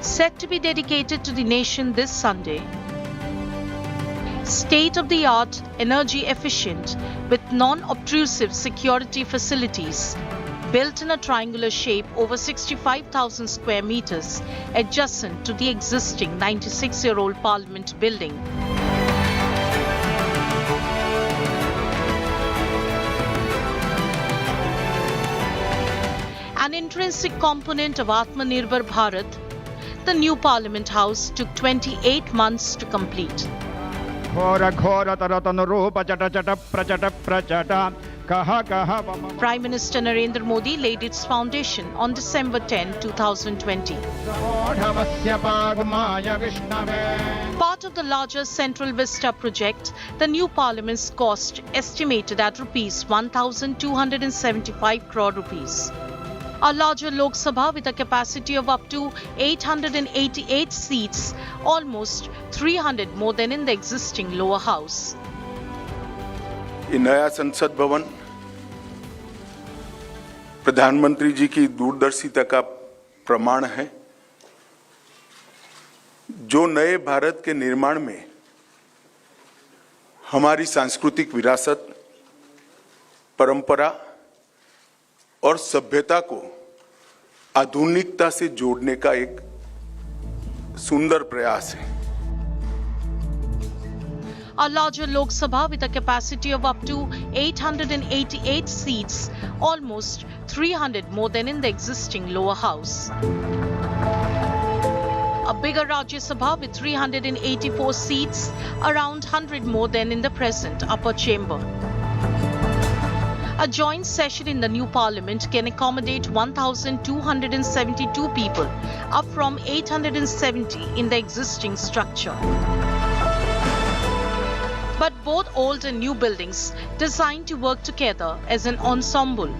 Set to be dedicated to the nation this Sunday. State-of-the-art, energy-efficient, with non-obtrusive security facilities, built in a triangular shape over 65,000 square meters, adjacent to the existing 96-year-old Parliament building. An intrinsic component of Atmanirbhar Bharat, the new Parliament House took 28 months to complete. Prime Minister Narendra Modi laid its foundation on December 10, 2020. Part of the larger Central Vista project, the new Parliament's cost estimated at Rs 1,275 crore rupees. A larger Lok Sabha with a capacity of up to 888 seats, almost 300 more than in the existing lower house.
ये नया संसद भवन प्रधानमंत्री जी की दूरदर्शिता का प्रमाण है, जो नए भारत के निर्माण में हमारी सांस्कृतिक विरासत, परंपरा और सभ्यता को आधुनिकता से जोड़ने का एक सुंदर प्रयास है.
A larger Lok Sabha with a capacity of up to 888 seats, almost 300 more than in the existing lower house. A bigger Rajya Sabha with 384 seats, around 100 more than in the present upper chamber. A joint session in the new parliament can accommodate 1,272 people, up from 870 in the existing structure. But both old and new buildings designed to work together as an ensemble.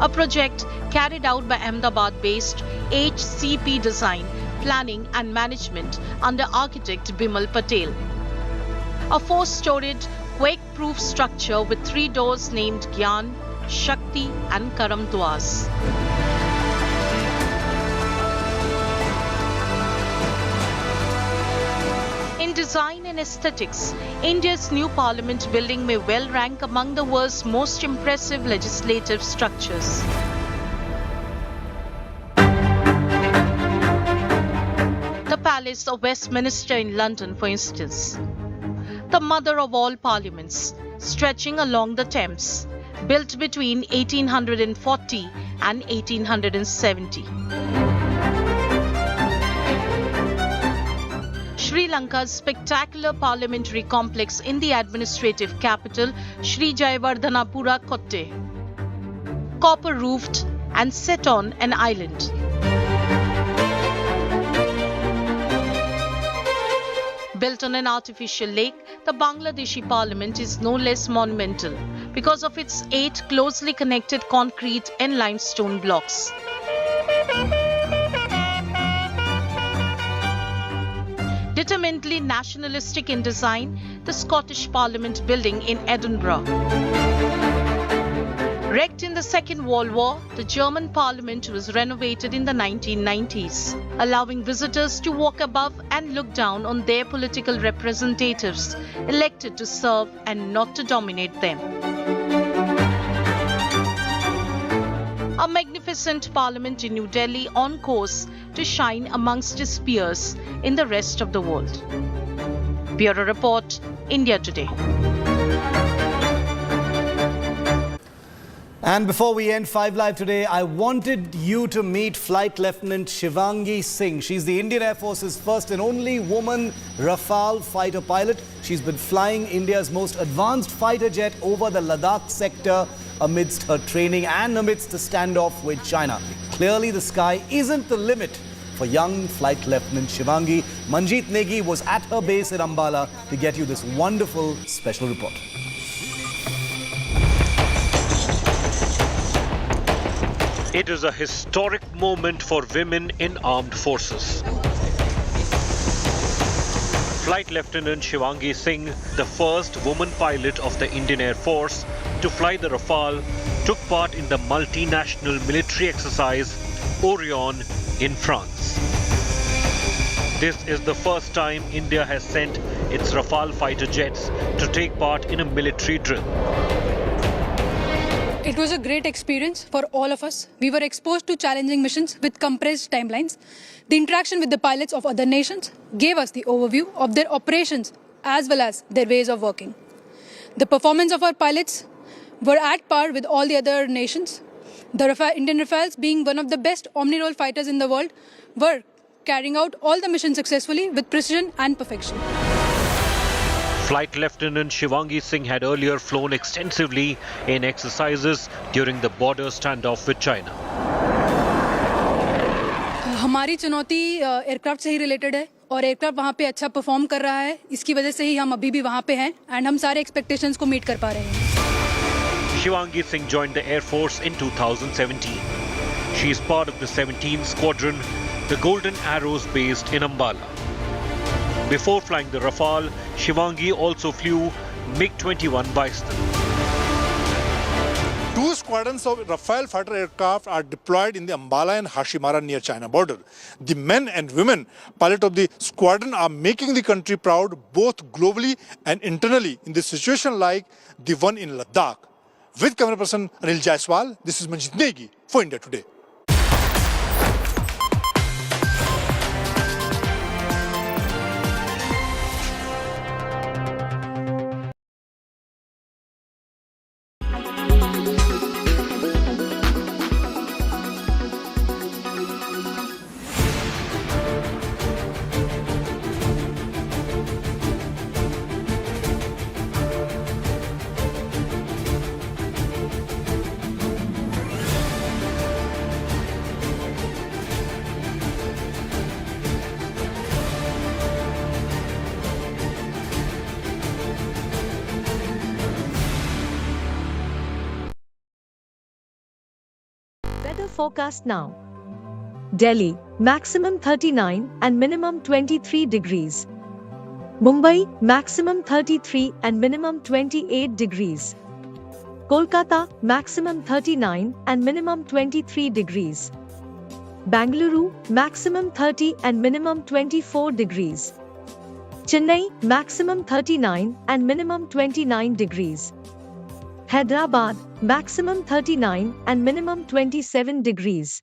A project carried out by Ahmedabad-based HCP Design, Planning and Management under architect Bimal Patel. A 4-storied, quake-proof structure with 3 doors named Gyan, Shakti and Karam Dwars. In design and aesthetics, India's new parliament building may well rank among the world's most impressive legislative structures. The Palace of Westminster in London, for instance. The mother of all parliaments, stretching along the Thames, built between 1840 and 1870. Sri Lanka's spectacular parliamentary complex in the administrative capital, Sri Jayawardhanapura Kotte, copper-roofed and set on an island. Built on an artificial lake, the Bangladeshi parliament is no less monumental because of its 8 closely connected concrete and limestone blocks. Determinedly nationalistic in design, the Scottish Parliament building in Edinburgh. Wrecked in the Second World War, the German Parliament was renovated in the 1990s, allowing visitors to walk above and look down on their political representatives, elected to serve and not to dominate them. A magnificent parliament in New Delhi on course to shine amongst its peers in the rest of the world. Bureau Report, India Today.
And before we end 5 Live today, I wanted you to meet Flight Lieutenant Shivangi Singh. She's the Indian Air Force's first and only woman Rafale fighter pilot. She's been flying India's most advanced fighter jet over the Ladakh sector amidst her training and amidst the standoff with China. Clearly, the sky isn't the limit for young Flight Lieutenant Shivangi. Manjeet Negi was at her base in Ambala to get you this wonderful special report.
It is a historic moment for women in armed forces. Flight Lieutenant Shivangi Singh, the first woman pilot of the Indian Air Force to fly the Rafale, took part in the multinational military exercise Orion in France. This is the first time India has sent its Rafale fighter jets to take part in a military drill.
It was a great experience for all of us. We were exposed to challenging missions with compressed timelines. The interaction with the pilots of other nations gave us the overview of their operations as well as their ways of working. The performance of our pilots were at par with all the other nations. The Indian Rafales, being one of the best omni-role fighters in the world, were carrying out all the missions successfully with precision and perfection.
Flight Lieutenant Shivangi Singh had earlier flown extensively in exercises during the border standoff with China.
हमारी चुनौती aircraft से ही related है और aircraft वहाँ पे अच्छा perform कर रहा है. इसकी वजह से ही हम अभी भी वहाँ पे हैं एंड हम सारे एक्सपेक्टेशंस को मीट कर पा रहे हैं.
Shivangi Singh joined the Air Force in 2017. She is part of the 17th Squadron, the Golden Arrows based in Ambala. Before flying the Rafale, Shivangi also flew MiG-21 Bison.
2 squadrons of Rafale fighter aircraft are deployed in the Ambala and Hashimara near China border. The men and women pilots of the squadron are making the country proud both globally and internally in the situation like the one in Ladakh. With camera person Anil Jaiswal, this is Manjeet Negi for India Today.
Weather forecast now. Delhi, maximum 39 and minimum 23 degrees. Mumbai, maximum 33 and minimum 28 degrees. Kolkata, maximum 39 and minimum 23 degrees. Bangalore, maximum 30 and minimum 24 degrees. Chennai, maximum 39 and minimum 29 degrees. Hyderabad, maximum 39 and minimum 27 degrees.